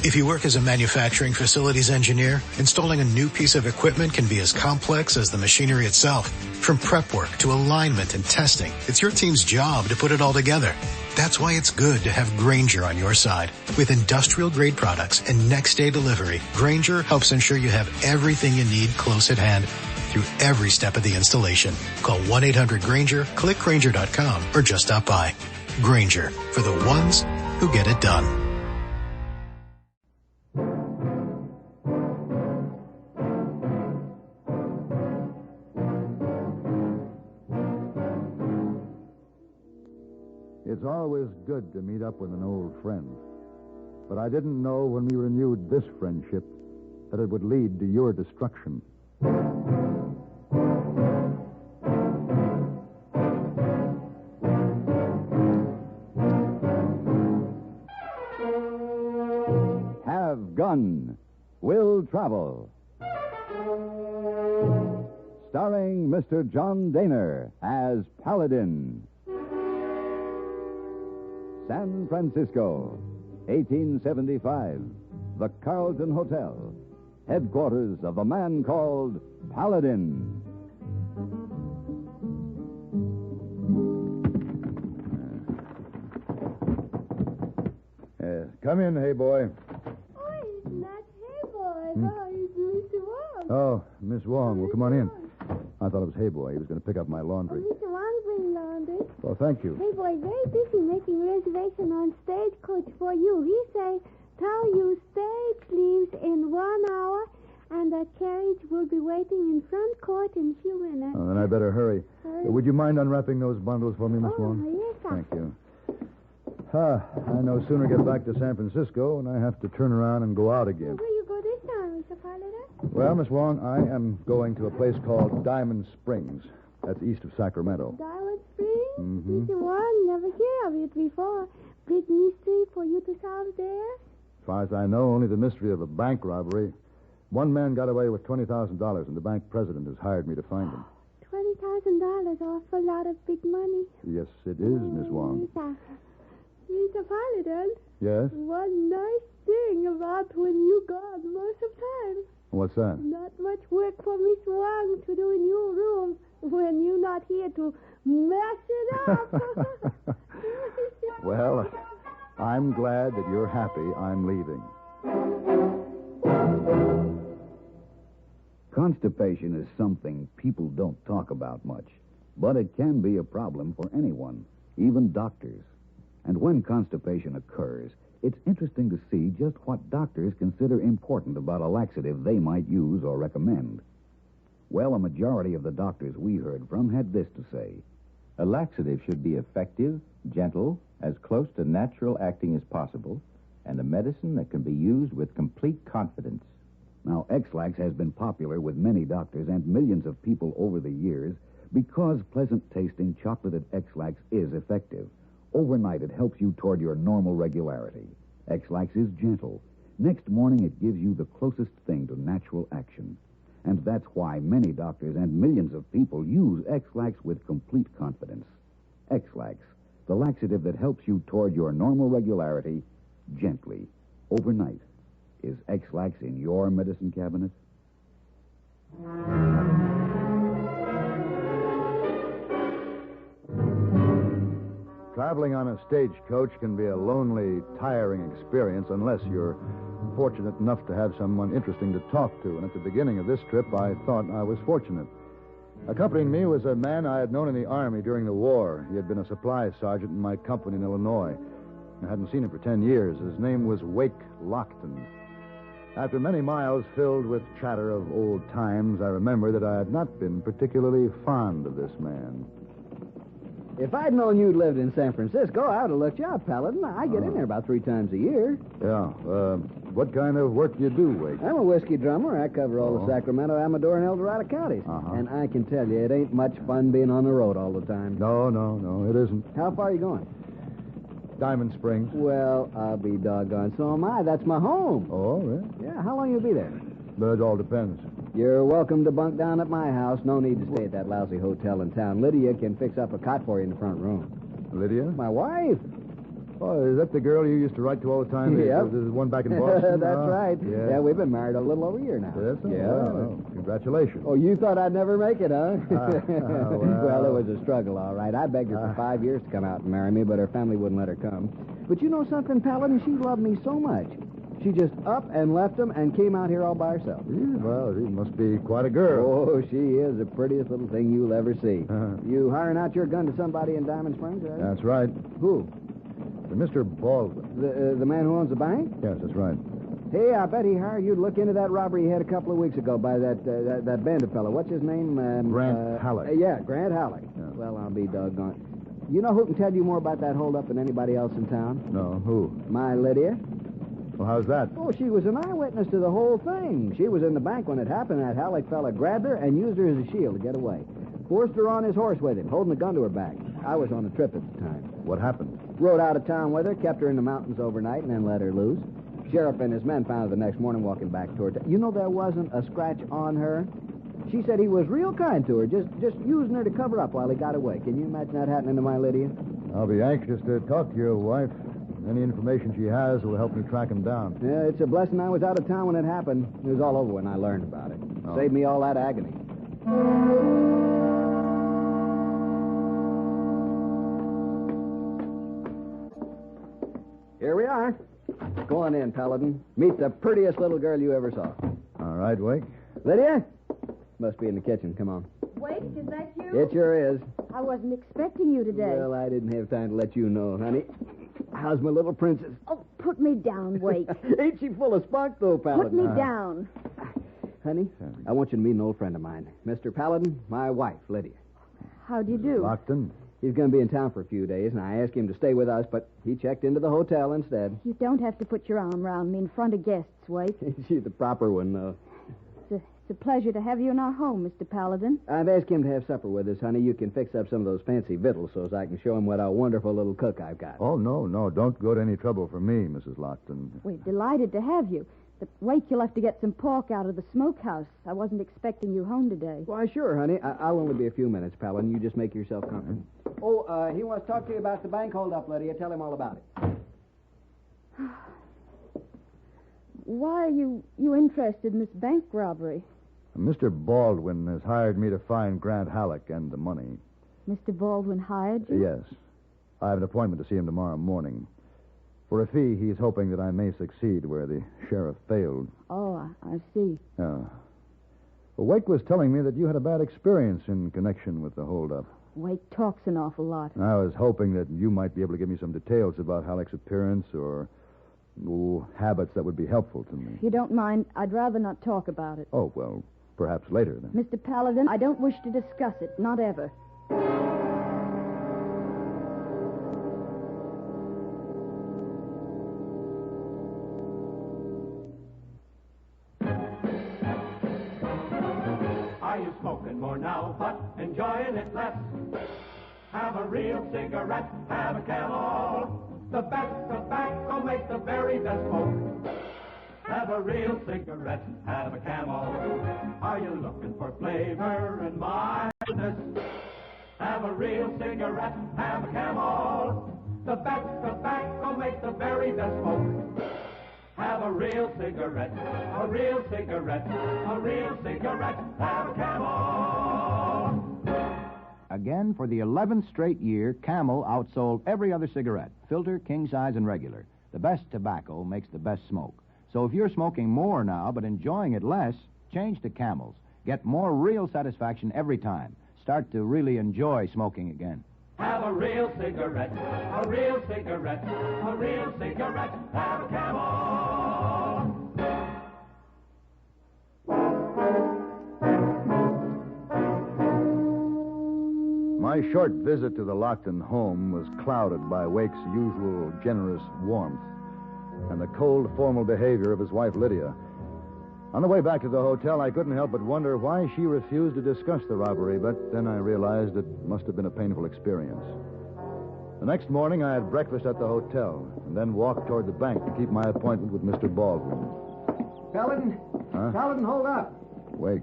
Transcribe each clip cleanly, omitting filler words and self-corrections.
If you work as a manufacturing facilities engineer, installing a new piece of equipment can be as complex as the machinery itself. From prep work to alignment and testing, it's your team's job to put it all together. That's why it's good to have Grainger on your side. With industrial-grade products and next-day delivery, Grainger helps ensure you have everything you need close at hand through every step of the installation. Call 1-800-GRAINGER, click Grainger.com, or just stop by. Grainger, for the ones who get it done. It's always good to meet up with an old friend. But I didn't know when we renewed this friendship that it would lead to your destruction. Have Gun, Will Travel. Starring Mr. John Dehner as Paladin. San Francisco, 1875. The Carlton Hotel, headquarters of the man called Paladin. Come in, hey boy. Oh, it's not Hey Boy. Oh, it's Mr. Wong. Oh, Miss Wong. Well, come on in. I thought it was Hey Boy. He was going to pick up my laundry. Oh, Mr. Wong bring laundry. Well, thank you. Hey Boy, very busy making reservation on Stagecoach for you. He say, tell you stage leaves in 1 hour, and the carriage will be waiting in front court in a few minutes. Oh, then I better hurry. Would you mind unwrapping those bundles for me, Miss Wong? Yes, sir. Thank you. I no sooner get back to San Francisco and I have to turn around and go out again. Where you go this time, Mr. Paladin? Well, Miss Wong, I am going to a place called Diamond Springs. That's east of Sacramento. Diamond Springs? Mm-hmm. Mr. Wong, never hear of it before. Big mystery for you to solve there? As far as I know, only the mystery of a bank robbery. One man got away with $20,000, and the bank president has hired me to find him. $20,000, awful lot of big money. Yes, it is, Miss Wong. Mr. Paladin. Yes? One nice thing about when you gone most of time. What's that? Not much work for Miss Wong to do in your room when you're not here to mess it up. Well, I'm glad that you're happy I'm leaving. Constipation is something people don't talk about much, but it can be a problem for anyone, even doctors. And when constipation occurs, it's interesting to see just what doctors consider important about a laxative they might use or recommend. Well, a majority of the doctors we heard from had this to say. A laxative should be effective, gentle, as close to natural acting as possible, and a medicine that can be used with complete confidence. Now, X-Lax has been popular with many doctors and millions of people over the years because pleasant-tasting chocolated X-Lax is effective. Overnight, it helps you toward your normal regularity. X-Lax is gentle. Next morning, it gives you the closest thing to natural action. And that's why many doctors and millions of people use X-Lax with complete confidence. X-Lax, the laxative that helps you toward your normal regularity gently, overnight. Is X-Lax in your medicine cabinet? Traveling on a stagecoach can be a lonely, tiring experience unless you're fortunate enough to have someone interesting to talk to. And at the beginning of this trip, I thought I was fortunate. Accompanying me was a man I had known in the Army during the war. He had been a supply sergeant in my company in Illinois. I hadn't seen him for 10 years. His name was Wake Lockton. After many miles filled with chatter of old times, I remember that I had not been particularly fond of this man. If I'd known you'd lived in San Francisco, I would have looked you up, Paladin. I get in there about 3 times a year. Yeah. What kind of work do you do, Wake? I'm a whiskey drummer. I cover all the Sacramento, Amador, and El Dorado counties. And I can tell you, it ain't much fun being on the road all the time. No, it isn't. How far are you going? Diamond Springs. Well, I'll be doggone. So am I. That's my home. Oh, really? Yeah, how long you be there? But it all depends. You're welcome to bunk down at my house. No need to stay at that lousy hotel in town. Lydia can fix up a cot for you in the front room. Lydia? My wife. Oh, is that the girl you used to write to all the time? Yep. There's one back in Boston? That's Oh, right. Yeah. Yeah, we've been married a little over a year now. Yes, sir? Yeah. Well, congratulations. Oh, you thought I'd never make it, huh? well. It was a struggle, all right. I begged her for 5 years to come out and marry me, but her family wouldn't let her come. But you know something, Paladin? She loved me so much. She just up and left them and came out here all by herself. Yeah, well, she must be quite a girl. Oh, she is the prettiest little thing you'll ever see. You hiring out your gun to somebody in Diamond Springs, are you? That's right. Who? Mr. Baldwin. The man who owns the bank? Yes, that's right. Hey, I bet he hired you to look into that robbery he had a couple of weeks ago by that bandit fellow. What's his name? Grant Halleck. Yeah, Grant Halleck. Yeah. Well, I'll be doggone. You know who can tell you more about that holdup than anybody else in town? No, who? My Lydia. Well, how's that? Oh, she was an eyewitness to the whole thing. She was in the bank when it happened. That Halleck fella grabbed her and used her as a shield to get away. Forced her on his horse with him, holding a gun to her back. I was on the trip at the time. What happened? Rode out of town with her, kept her in the mountains overnight, and then let her loose. Sheriff and his men found her the next morning walking back toward town. You know there wasn't a scratch on her? She said he was real kind to her, just using her to cover up while he got away. Can you imagine that happening to my Lydia? I'll be anxious to talk to your wife. Any information she has will help me track him down. Yeah, it's a blessing I was out of town when it happened. It was all over when I learned about it. Oh. Saved me all that agony. Here we are. Go on in, Paladin. Meet the prettiest little girl you ever saw. All right, Wake. Lydia? Must be in the kitchen. Come on. Wait, is that you? It sure is. I wasn't expecting you today. Well, I didn't have time to let you know, honey. How's my little princess? Oh, put me down, Wake. Ain't she full of spunk, though, Paladin? Put me down. Honey, I want you to meet an old friend of mine. Mr. Paladin, my wife, Lydia. How do you do? Lockton. He's going to be in town for a few days, and I asked him to stay with us, but he checked into the hotel instead. You don't have to put your arm around me in front of guests, Wake. She's the proper one, though. It's a pleasure to have you in our home, Mr. Paladin. I've asked him to have supper with us, honey. You can fix up some of those fancy victuals so as I can show him what a wonderful little cook I've got. Oh, no. Don't go to any trouble for me, Mrs. Lockton. We're delighted to have you. But Wake, you'll have to get some pork out of the smokehouse. I wasn't expecting you home today. Why, sure, honey. I'll only be a few minutes, Paladin. You just make yourself comfortable. Oh, he wants to talk to you about the bank holdup, Lydia. Tell him all about it. Why are you interested in this bank robbery? Mr. Baldwin has hired me to find Grant Halleck and the money. Mr. Baldwin hired you? Yes. I have an appointment to see him tomorrow morning. For a fee, he's hoping that I may succeed where the sheriff failed. Oh, I see. Well, Wake was telling me that you had a bad experience in connection with the holdup. Wake talks an awful lot. I was hoping that you might be able to give me some details about Halleck's appearance or habits that would be helpful to me. If you don't mind, I'd rather not talk about it. Oh, well, perhaps later then. Mr. Paladin, I don't wish to discuss it, not ever. Are you smoking more now, but enjoying it less? Have a real cigarette, have a Camel. The best tobacco makes the very best smoke. Have a real cigarette, have a Camel. Are you looking for flavor and mildness? Have a real cigarette, have a Camel. The best tobacco makes the very best smoke. Have a real cigarette, a real cigarette, a real cigarette, have a Camel. Again, for the 11th straight year, Camel outsold every other cigarette, filter, king size, and regular. The best tobacco makes the best smoke. So if you're smoking more now but enjoying it less, change to Camels. Get more real satisfaction every time. Start to really enjoy smoking again. Have a real cigarette, a real cigarette, a real cigarette, have a Camel. My short visit to the Lockton home was clouded by Wake's usual generous warmth and the cold, formal behavior of his wife, Lydia. On the way back to the hotel, I couldn't help but wonder why she refused to discuss the robbery, but then I realized it must have been a painful experience. The next morning, I had breakfast at the hotel and then walked toward the bank to keep my appointment with Mr. Baldwin. Paladin? Huh? Paladin, hold up. Wake,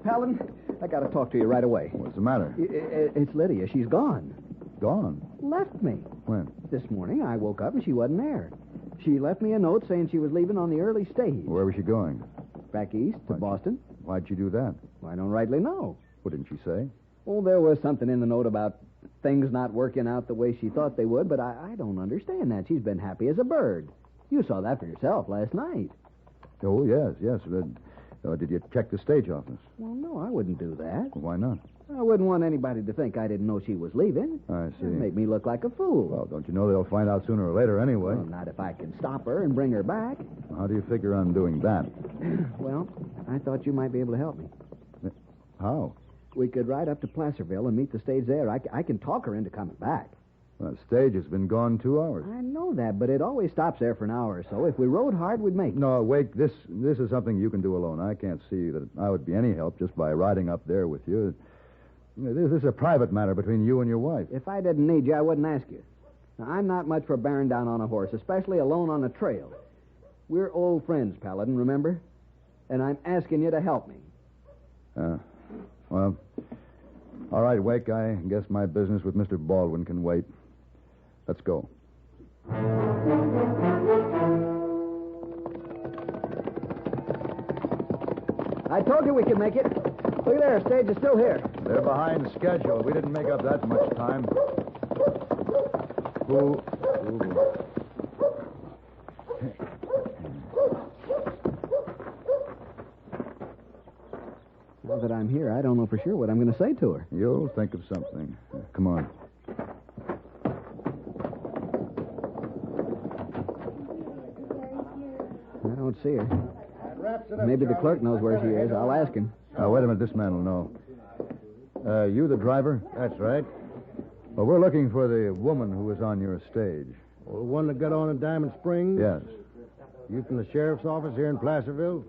Paladin, I got to talk to you right away. what's the matter? It's Lydia. She's gone. Gone. Left me. When? This morning I woke up and she wasn't there. She left me a note saying she was leaving on the early stage. Where was she going? Back east to Boston. Why'd she do that? I don't rightly know. What didn't she say? Well, there was something in the note about things not working out the way she thought they would, but I don't understand that. She's been happy as a bird. You saw that for yourself last night. Oh, yes. Did you check the stage office? Well, no, I wouldn't do that. Why not? I wouldn't want anybody to think I didn't know she was leaving. I see. That'd make me look like a fool. Well, don't you know they'll find out sooner or later anyway? Well, not if I can stop her and bring her back. How do you figure on doing that? Well, I thought you might be able to help me. How? We could ride up to Placerville and meet the stage there. I can talk her into coming back. Well, the stage has been gone 2 hours. I know that, but it always stops there for an hour or so. If we rode hard, we'd make it. No, Wake, this is something you can do alone. I can't see that I would be any help just by riding up there with you. This is a private matter between you and your wife. If I didn't need you, I wouldn't ask you. Now, I'm not much for bearing down on a horse, especially alone on a trail. We're old friends, Paladin, remember? And I'm asking you to help me. Well, all right, Wake, I guess my business with Mr. Baldwin can wait. Let's go. I told you we could make it. Look at there, stage is still here. They're behind schedule. We didn't make up that much time. Ooh. Now that I'm here, I don't know for sure what I'm going to say to her. You'll think of something. Come on. I don't see her. Maybe the clerk knows where she is. I'll ask him. Wait a minute. This man will know. You the driver? That's right. Well, we're looking for the woman who was on your stage. Well, the one that got on in Diamond Springs? Yes. You from the sheriff's office here in Placerville?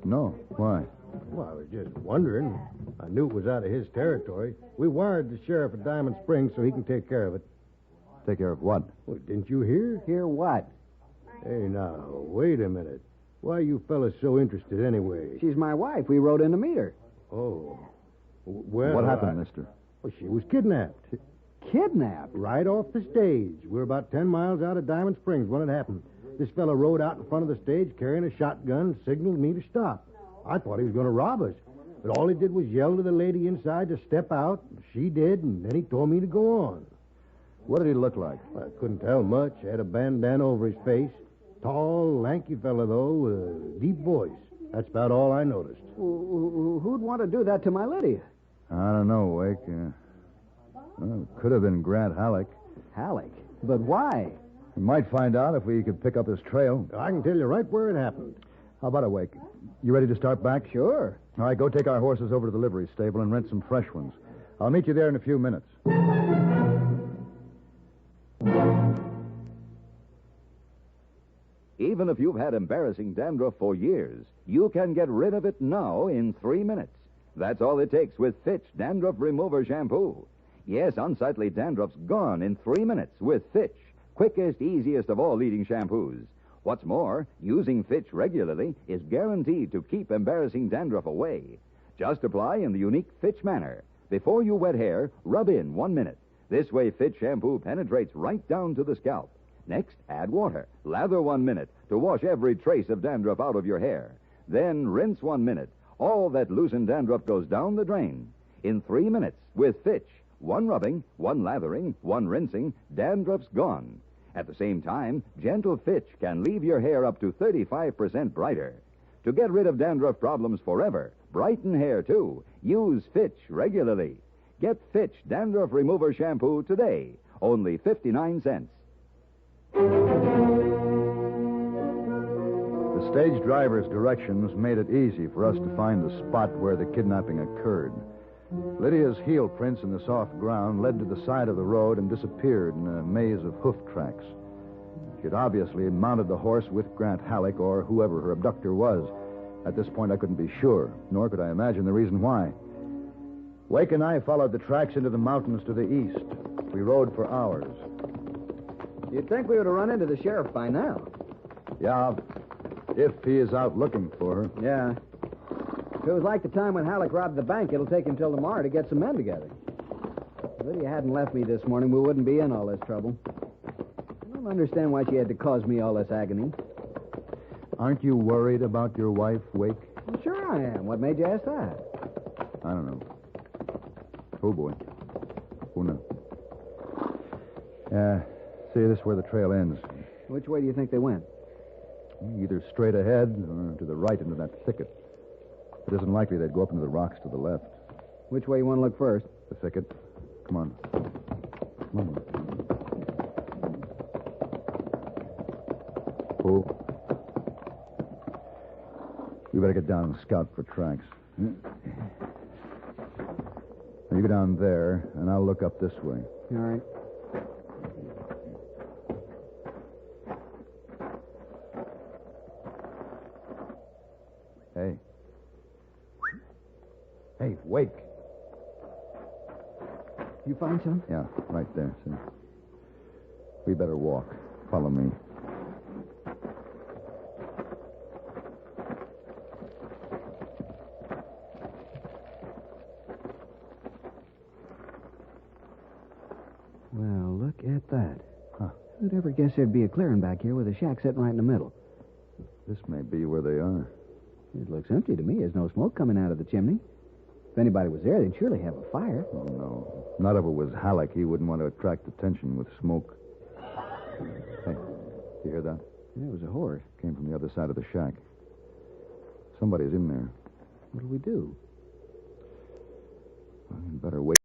No. Why? Well, I was just wondering. I knew it was out of his territory. We wired the sheriff at Diamond Springs so he can take care of it. Take care of what? Well, didn't you hear? Hear what? Hey, now, wait a minute. Why are you fellas so interested anyway? She's my wife. We rode in to meet her. Oh. Well, What happened, mister? Well, she was kidnapped. Kidnapped? Right off the stage. We're about 10 miles out of Diamond Springs when it happened. This fella rode out in front of the stage carrying a shotgun, signaled me to stop. I thought he was going to rob us. But all he did was yell to the lady inside to step out. She did, and then he told me to go on. What did he look like? I couldn't tell much. Had a bandana over his face. Tall, lanky fella, though, with a deep voice. That's about all I noticed. Who'd want to do that to my Lydia? I don't know, Wake. Well, it could have been Grant Halleck. Halleck? But why? We might find out if we could pick up his trail. I can tell you right where it happened. How about it, Wake? You ready to start back? Sure. All right, go take our horses over to the livery stable and rent some fresh ones. I'll meet you there in a few minutes. Even if you've had embarrassing dandruff for years, you can get rid of it now in 3 minutes. That's all it takes with Fitch Dandruff Remover Shampoo. Yes, unsightly dandruff's gone in 3 minutes with Fitch. Quickest, easiest of all leading shampoos. What's more, using Fitch regularly is guaranteed to keep embarrassing dandruff away. Just apply in the unique Fitch manner. Before you wet hair, rub in 1 minute. This way, Fitch shampoo penetrates right down to the scalp. Next, add water. Lather 1 minute to wash every trace of dandruff out of your hair. Then rinse 1 minute. All that loosened dandruff goes down the drain. In 3 minutes, with Fitch, 1 rubbing, 1 lathering, 1 rinsing, dandruff's gone. At the same time, gentle Fitch can leave your hair up to 35% brighter. To get rid of dandruff problems forever, brighten hair too, use Fitch regularly. Get Fitch Dandruff Remover Shampoo today, only 59 cents. The stage driver's directions made it easy for us to find the spot where the kidnapping occurred. Lydia's heel prints in the soft ground led to the side of the road and disappeared in a maze of hoof tracks. She had obviously mounted the horse with Grant Halleck or whoever her abductor was. At this point, I couldn't be sure, nor could I imagine the reason why. Wake and I followed the tracks into the mountains to the east. We rode for hours. You'd think we would have run into the sheriff by now. Yeah, if he is out looking for her. Yeah. If it was like the time when Halleck robbed the bank, it'll take him till tomorrow to get some men together. If Lydia hadn't left me this morning, we wouldn't be in all this trouble. I don't understand why she had to cause me all this agony. Aren't you worried about your wife, Wake? Well, sure I am. What made you ask that? I don't know. Oh, boy. Oh, no. See, this is where the trail ends. Which way do you think they went? Either straight ahead or to the right into that thicket. It isn't likely they'd go up into the rocks to the left. Which way you want to look first? The thicket. Come on. Come on. Oh. We better get down and scout for tracks. Now you go down there, and I'll look up this way. All right. Hey. Hey, Wake. You find some? Yeah, right there, see? We better walk. Follow me. Well, look at that. Huh. Who'd ever guess there'd be a clearing back here with a shack sitting right in the middle? This may be where they are. It looks empty to me. There's no smoke coming out of the chimney. If anybody was there, they'd surely have a fire. Oh, no. Not if it was Halleck. He wouldn't want to attract attention with smoke. Hey, you hear that? Yeah, it was a horse. Came from the other side of the shack. Somebody's in there. What do we do? Well, you'd better wait.